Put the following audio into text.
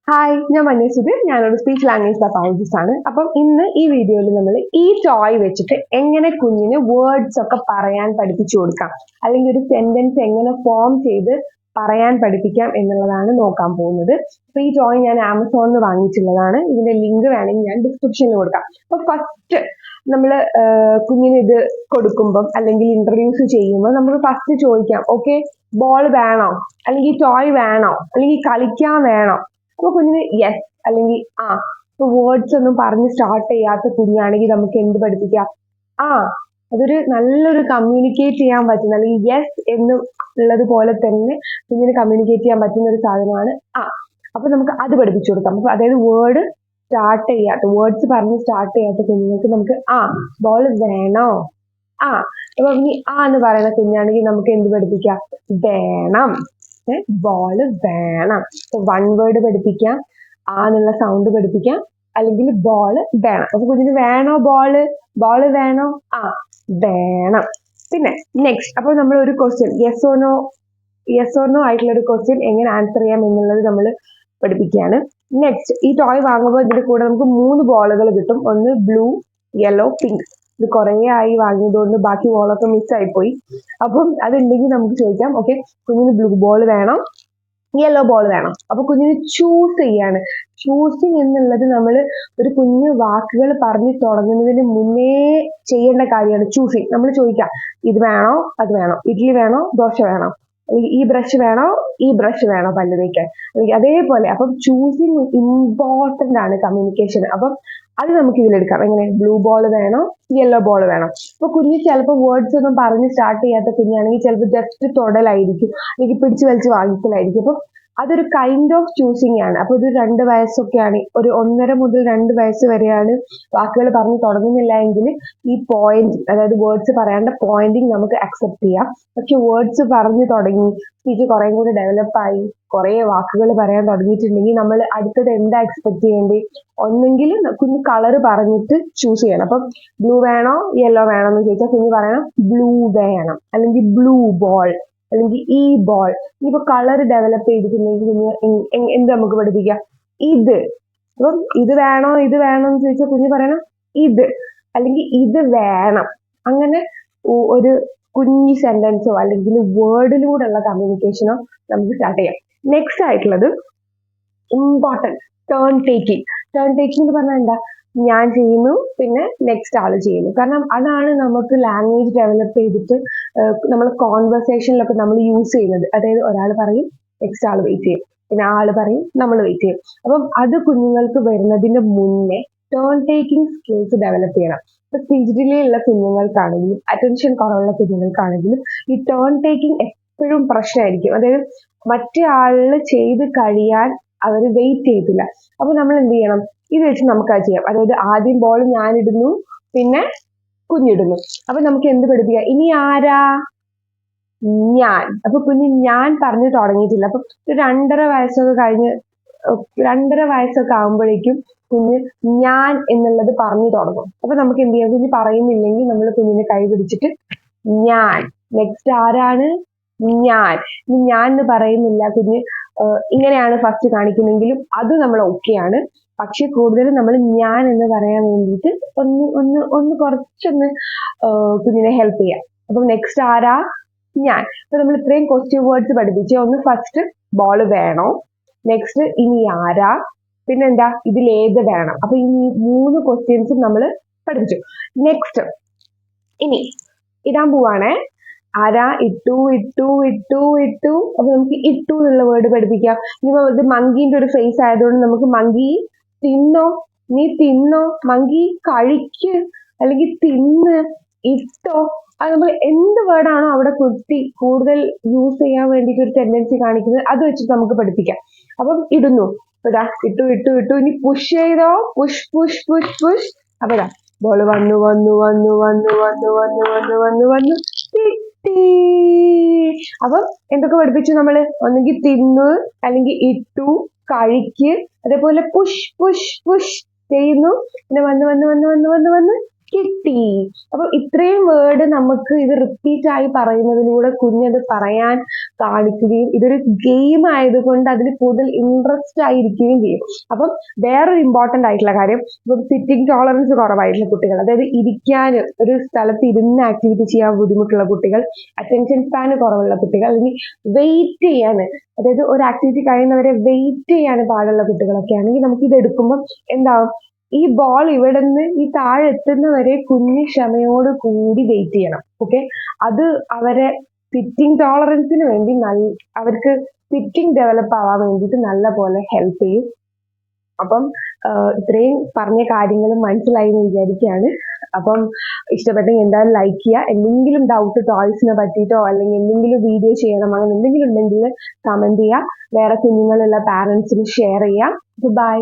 Hi, ഞാൻ മന്യസുധി. ഞാനൊരു speech language pathologist ആണ്. അപ്പം ഇന്ന് ഈ വീഡിയോയിൽ നമ്മൾ ഈ ടോയ് വെച്ചിട്ട് എങ്ങനെ കുഞ്ഞിന് വേർഡ്സ് ഒക്കെ പറയാൻ പഠിപ്പിച്ചു കൊടുക്കാം, അല്ലെങ്കിൽ ഒരു സെന്റൻസ് എങ്ങനെ ഫോം ചെയ്ത് പറയാൻ പഠിപ്പിക്കാം എന്നുള്ളതാണ് നോക്കാൻ പോകുന്നത്. അപ്പൊ ഈ ടോയ് ഞാൻ ആമസോണിൽ നിന്ന് വാങ്ങിച്ചിട്ടുള്ളതാണ്. ഇതിന്റെ ലിങ്ക് വേണമെങ്കിൽ ഞാൻ ഡിസ്ക്രിപ്ഷനിൽ കൊടുക്കാം. അപ്പൊ ഫസ്റ്റ് നമ്മൾ കുഞ്ഞിന് ഇത് കൊടുക്കുമ്പം അല്ലെങ്കിൽ ഇൻട്രൊഡ്യൂസ് ചെയ്യുമ്പോൾ നമുക്ക് ഫസ്റ്റ് ചോദിക്കാം, ഓക്കെ ബോൾ വേണോ, അല്ലെങ്കിൽ ടോയ് വേണോ, അല്ലെങ്കിൽ കളിക്കാൻ വേണോ. അപ്പൊ കുഞ്ഞിന് യെസ് അല്ലെങ്കിൽ ആ. ഇപ്പൊ വേർഡ്സ് ഒന്നും പറഞ്ഞ് സ്റ്റാർട്ട് ചെയ്യാത്ത കുഞ്ഞാണെങ്കിൽ നമുക്ക് എന്ത് പഠിപ്പിക്കാം? ആ. അതൊരു നല്ലൊരു കമ്മ്യൂണിക്കേറ്റ് ചെയ്യാൻ പറ്റുന്ന, അല്ലെങ്കിൽ യെസ് എന്ന് ഉള്ളത് പോലെ തന്നെ കുഞ്ഞിന് കമ്മ്യൂണിക്കേറ്റ് ചെയ്യാൻ പറ്റുന്ന ഒരു സാധനമാണ് ആ. അപ്പൊ നമുക്ക് അത് പഠിപ്പിച്ചു കൊടുക്കാം. അപ്പൊ അതായത് വേർഡ് സ്റ്റാർട്ട് ചെയ്യാത്ത, വേർഡ്സ് പറഞ്ഞ് സ്റ്റാർട്ട് ചെയ്യാത്ത കുഞ്ഞുങ്ങൾക്ക് നമുക്ക് ആ ബോൾ വേണോ, ആ. അപ്പൊ ഇനി ആ എന്ന് പറയുന്ന കുഞ്ഞാണെങ്കിൽ നമുക്ക് എന്ത് പഠിപ്പിക്കാം? വേണം, ബോള് വേണം. വൺ വേർഡ് പഠിപ്പിക്കാം, ആ എന്നുള്ള സൗണ്ട് പഠിപ്പിക്കാം, അല്ലെങ്കിൽ ബോള് വേണം. അപ്പൊ കുഞ്ഞിന് വേണോ ബോള്, ബോള് വേണോ, ആ വേണം. പിന്നെ നെക്സ്റ്റ്, അപ്പൊ നമ്മൾ ഒരു ക്വസ്റ്റ്യൻ യെസ് ഓർ നോ ആയിട്ടുള്ള ഒരു ക്വസ്റ്റ്യൻ എങ്ങനെ ആൻസർ ചെയ്യാം എന്നുള്ളത് നമ്മൾ പഠിപ്പിക്കുകയാണ്. നെക്സ്റ്റ്, ഈ ടോയ് വാങ്ങുമ്പോൾ ഇതിന്റെ കൂടെ നമുക്ക് 3 ബോളുകൾ കിട്ടും. ഒന്ന് ബ്ലൂ, യെല്ലോ, പിങ്ക്. ഇത് കുറേ ആയി വാങ്ങിയതുകൊണ്ട് ബാക്കി ബോളൊക്കെ മിസ് ആയിപ്പോയി. അപ്പം അതുണ്ടെങ്കിൽ നമുക്ക് ചോദിക്കാം, ഓക്കെ കുഞ്ഞിന് ബ്ലൂ ബോൾ വേണം, യെല്ലോ ബോൾ വേണം. അപ്പൊ കുഞ്ഞിന് ചൂസ് ചെയ്യാണ്. ചൂസിങ് എന്നുള്ളത് നമ്മൾ ഒരു കുഞ്ഞ് വാക്കുകൾ പറഞ്ഞു തുടങ്ങുന്നതിന് മുന്നേ ചെയ്യേണ്ട കാര്യമാണ് ചൂസിങ്. നമ്മൾ ചോദിക്കാം, ഇത് വേണോ അത് വേണോ, ഇഡ്ഡലി വേണോ ദോശ വേണോ, അല്ലെങ്കിൽ ഈ ബ്രഷ് വേണോ ഈ ബ്രഷ് വേണോ പല്ല് തേക്കാൻ, അല്ലെങ്കിൽ അതേപോലെ. അപ്പം ചൂസിങ് ഇമ്പോർട്ടന്റ് ആണ് കമ്മ്യൂണിക്കേഷൻ. അപ്പം അത് നമുക്ക് ഇതിലെടുക്കാം. എങ്ങനെ? ബ്ലൂ ബോൾ വേണോ യെല്ലോ ബോൾ വേണോ. അപ്പൊ കുഞ്ഞ് ചിലപ്പോൾ വേർഡ്സ് ഒന്നും പറഞ്ഞ് സ്റ്റാർട്ട് ചെയ്യാത്ത കുഞ്ഞാണെങ്കിൽ ചിലപ്പോൾ ജസ്റ്റ് തൊടലായിരിക്കും, അല്ലെങ്കിൽ പിടിച്ചു വലിച്ച് വാങ്ങിക്കലായിരിക്കും. അപ്പം അതൊരു കൈൻഡ് ഓഫ് ചൂസിങ് ആണ്. അപ്പൊ ഇത് 2 വയസ്സൊക്കെയാണ്, ഒരു 1.5 മുതൽ 2 വയസ്സ് വരെയാണ് വാക്കുകൾ പറഞ്ഞു തുടങ്ങുന്നില്ല എങ്കിൽ ഈ പോയിന്റ്, അതായത് വേർഡ്സ് പറയേണ്ട പോയിന്റിങ് നമുക്ക് അക്സെപ്റ്റ് ചെയ്യാം. പക്ഷെ വേർഡ്സ് പറഞ്ഞു തുടങ്ങി, സ്പീച്ച് കുറേ കൂടി ഡെവലപ്പായി, കുറേ വാക്കുകൾ പറയാൻ തുടങ്ങിയിട്ടുണ്ടെങ്കിൽ നമ്മൾ അടുത്തത് എന്താ എക്സ്പെക്ട് ചെയ്യേണ്ടത്? ഒന്നെങ്കിൽ കുഞ്ഞ് കളർ പറഞ്ഞിട്ട് ചൂസ് ചെയ്യണം. അപ്പം ബ്ലൂ വേണോ യെല്ലോ വേണോ എന്ന് ചോദിച്ചാൽ കുഞ്ഞ് പറയണം ബ്ലൂ വേണം, അല്ലെങ്കിൽ ബ്ലൂ ബോൾ, അല്ലെങ്കിൽ ഈ ബോൾ. ഇനിയിപ്പോ കളർ ഡെവലപ്പ് ചെയ്തിട്ടുണ്ടെങ്കിൽ കുഞ്ഞ് എന്ത് നമുക്ക് പഠിപ്പിക്കാം? ഇത്. അപ്പം ഇത് വേണോ എന്ന് ചോദിച്ചാൽ കുഞ്ഞ് പറയണം ഇത്, അല്ലെങ്കിൽ ഇത് വേണം. അങ്ങനെ ഒരു കുഞ്ഞി സെന്റൻസോ അല്ലെങ്കിൽ വേർഡിലൂടെയുള്ള കമ്മ്യൂണിക്കേഷനോ നമുക്ക് സ്റ്റാർട്ട് ചെയ്യാം. നെക്സ്റ്റ് ആയിട്ടുള്ളത് important, turn taking. Turn taking എന്ന് പറഞ്ഞാൽ എന്താ? ഞാൻ ചെയ്യുന്നു, പിന്നെ നെക്സ്റ്റ് ആള് ചെയ്യുന്നു. കാരണം അതാണ് നമുക്ക് ലാംഗ്വേജ് ഡെവലപ്പ് ചെയ്തിട്ട് നമ്മൾ കോൺവെർസേഷനിലൊക്കെ നമ്മൾ യൂസ് ചെയ്യുന്നത്. അതായത് ഒരാൾ പറയും, നെക്സ്റ്റ് ആൾ വെയിറ്റ് ചെയ്യും, പിന്നെ ആള് പറയും, നമ്മൾ വെയിറ്റ് ചെയ്യും. അപ്പം അത് കുഞ്ഞുങ്ങൾക്ക് വരുന്നതിന്റെ മുന്നേ ടേൺ ടേക്കിംഗ് സ്കിൽസ് ഡെവലപ്പ് ചെയ്യണം. ഇപ്പൊ സ്പീച്ച് ഡിലേ ഉള്ള കുഞ്ഞുങ്ങൾക്കാണെങ്കിലും അറ്റൻഷൻ കുറവുള്ള കുഞ്ഞുങ്ങൾക്കാണെങ്കിലും ഈ ടേൺ ടേക്കിംഗ് എപ്പോഴും പ്രശ്നമായിരിക്കും. അതായത് മറ്റേ ആളിന് ചെയ്ത് കഴിയാൻ അവർ വെയിറ്റ് ചെയ്തില്ല. അപ്പൊ നമ്മൾ എന്ത് ചെയ്യണം? ഇത് വെച്ച് നമുക്ക് അത് ചെയ്യാം. അതായത് ആദ്യം ബോൾ ഞാൻ ഇടുന്നു, പിന്നെ കുഞ്ഞിടുന്നു. അപ്പൊ നമുക്ക് എന്ത് പഠിപ്പിക്കാം? ഇനി ആരാ? ഞാൻ. അപ്പൊ കുഞ്ഞ് ഞാൻ പറഞ്ഞു തുടങ്ങിയിട്ടില്ല. അപ്പൊ 2.5 വയസ്സൊക്കെ കഴിഞ്ഞ് 2.5 വയസ്സൊക്കെ ആകുമ്പോഴേക്കും കുഞ്ഞ് ഞാൻ എന്നുള്ളത് പറഞ്ഞു തുടങ്ങും. അപ്പൊ നമുക്ക് എന്ത് ചെയ്യാം? കുഞ്ഞ് പറയുന്നില്ലെങ്കിൽ നമ്മൾ കുഞ്ഞിനെ കൈ പിടിച്ചിട്ട് ഞാൻ. നെക്സ്റ്റ് ആരാണ്? ഞാൻ. ഇനി ഞാൻ എന്ന് പറയുന്നില്ല, കുഞ്ഞ് ഇങ്ങനെയാണ് ഫസ്റ്റ് കാണിക്കുന്നെങ്കിലും അത് നമ്മൾ ഓക്കെയാണ്. പക്ഷെ കൂടുതലും നമ്മൾ ഞാൻ എന്ന് പറയാൻ വേണ്ടിയിട്ട് ഒന്ന് കുറച്ചൊന്ന് കുഞ്ഞിനെ ഹെൽപ്പ് ചെയ്യാം. അപ്പം നെക്സ്റ്റ് ആരാ? ഞാൻ. അപ്പൊ നമ്മൾ ഇത്രയും ക്വസ്റ്റ്യൻ വേർഡ്സ് പഠിപ്പിച്ച്, ഒന്ന് ഫസ്റ്റ് ബോൾ വേണോ, നെക്സ്റ്റ് ഇനി ആരാ, പിന്നെന്താ ഇതിലേത് വേണം. അപ്പൊ ഈ 3 ക്വസ്റ്റ്യൻസും നമ്മൾ പഠിപ്പിച്ചു. നെക്സ്റ്റ് ഇനി ഇടാൻ പോവാണേ. ആരാ? ഇട്ടു. അപ്പൊ നമുക്ക് ഇട്ടു എന്നുള്ള വേർഡ് പഠിപ്പിക്കാം. ഇനിയിപ്പോ ഇത് മങ്കീന്റെ ഒരു ഫേസ് ആയതുകൊണ്ട് നമുക്ക് മങ്കി തിന്നോ, നീ തിന്നോ, മങ്കി കഴിക്ക്, അല്ലെങ്കിൽ തിന്ന്, ഇട്ടോ. അത് നമ്മൾ എന്ത് വേർഡാണോ അവിടെ കുട്ടി കൂടുതൽ യൂസ് ചെയ്യാൻ വേണ്ടിയിട്ട് ഒരു ടെൻഡൻസി കാണിക്കുന്നത് അത് വെച്ചിട്ട് നമുക്ക് പഠിപ്പിക്കാം. അപ്പം ഇടുന്നു, ഇതാ ഇട്ടു. ഇനി പുഷ് ചെയ്തോ, പുഷ്. അപ്പൊ ഇതാ ബോൾ വന്നു, കിട്ടി. അപ്പം എന്തൊക്കെ പഠിപ്പിച്ചു നമ്മള്? ഒന്നെങ്കിൽ തിന്നു, അല്ലെങ്കിൽ ഇട്ടു, കഴിക്ക്, അതേപോലെ പുഷ് ചെയ്യുന്നു, പിന്നെ വന്ന് കിട്ടി. അപ്പൊ ഇത്രയും വേർഡ് നമുക്ക് ഇത് റിപ്പീറ്റ് ആയി പറയുന്നതിലൂടെ കുഞ്ഞത് പറയാൻ കാണിക്കുകയും ഇതൊരു ഗെയിം ആയതുകൊണ്ട് അതിൽ കൂടുതൽ ഇൻട്രസ്റ്റ് ആയിരിക്കുകയും ചെയ്യും. അപ്പം വേറൊരു ഇമ്പോർട്ടന്റ് ആയിട്ടുള്ള കാര്യം, ഇപ്പം സിറ്റിംഗ് ടോളറൻസ് കുറവായിട്ടുള്ള കുട്ടികൾ, അതായത് ഇരിക്കാൻ ഒരു സ്ഥലത്ത് ഇരുന്ന് ആക്ടിവിറ്റി ചെയ്യാൻ ബുദ്ധിമുട്ടുള്ള കുട്ടികൾ, അറ്റൻഷൻ സ്പാൻ കുറവുള്ള കുട്ടികൾ, അല്ലെങ്കിൽ വെയിറ്റ് ചെയ്യാൻ, അതായത് ഒരു ആക്ടിവിറ്റി കഴിയുന്നവരെ വെയിറ്റ് ചെയ്യാൻ പാടുള്ള കുട്ടികളൊക്കെ ആണെങ്കിൽ നമുക്ക് ഇത് എടുക്കുമ്പോൾ എന്താവും, ഈ ബോൾ ഇവിടെ നിന്ന് ഈ താഴെ എത്തുന്നവരെ കുഞ്ഞ് ക്ഷമയോട് കൂടി വെയിറ്റ് ചെയ്യണം. ഓക്കെ, അത് അവരെ സിറ്റിംഗ് ടോളറൻസിന് വേണ്ടി അവർക്ക് സിറ്റിംഗ് ഡെവലപ്പ് ആവാൻ വേണ്ടിയിട്ട് നല്ല പോലെ ഹെൽപ്പ് ചെയ്യും. അപ്പം ഇത്രയും പറഞ്ഞ കാര്യങ്ങൾ മനസ്സിലായി എന്ന് വിചാരിക്കുകയാണ്. അപ്പം ഇഷ്ടപ്പെട്ടെങ്കിൽ എന്തായാലും ലൈക്ക് ചെയ്യുക. എന്തെങ്കിലും ഡൗട്ട് ടോയ്സിനെ പറ്റിയിട്ടോ അല്ലെങ്കിൽ എന്തെങ്കിലും വീഡിയോ ചെയ്യണം അങ്ങനെ എന്തെങ്കിലും ഉണ്ടെങ്കിൽ കമന്റ് ചെയ്യുക. വേറെ കുഞ്ഞുങ്ങളുള്ള പാരന്റ്സിന് ഷെയർ ചെയ്യുക. ബൈ.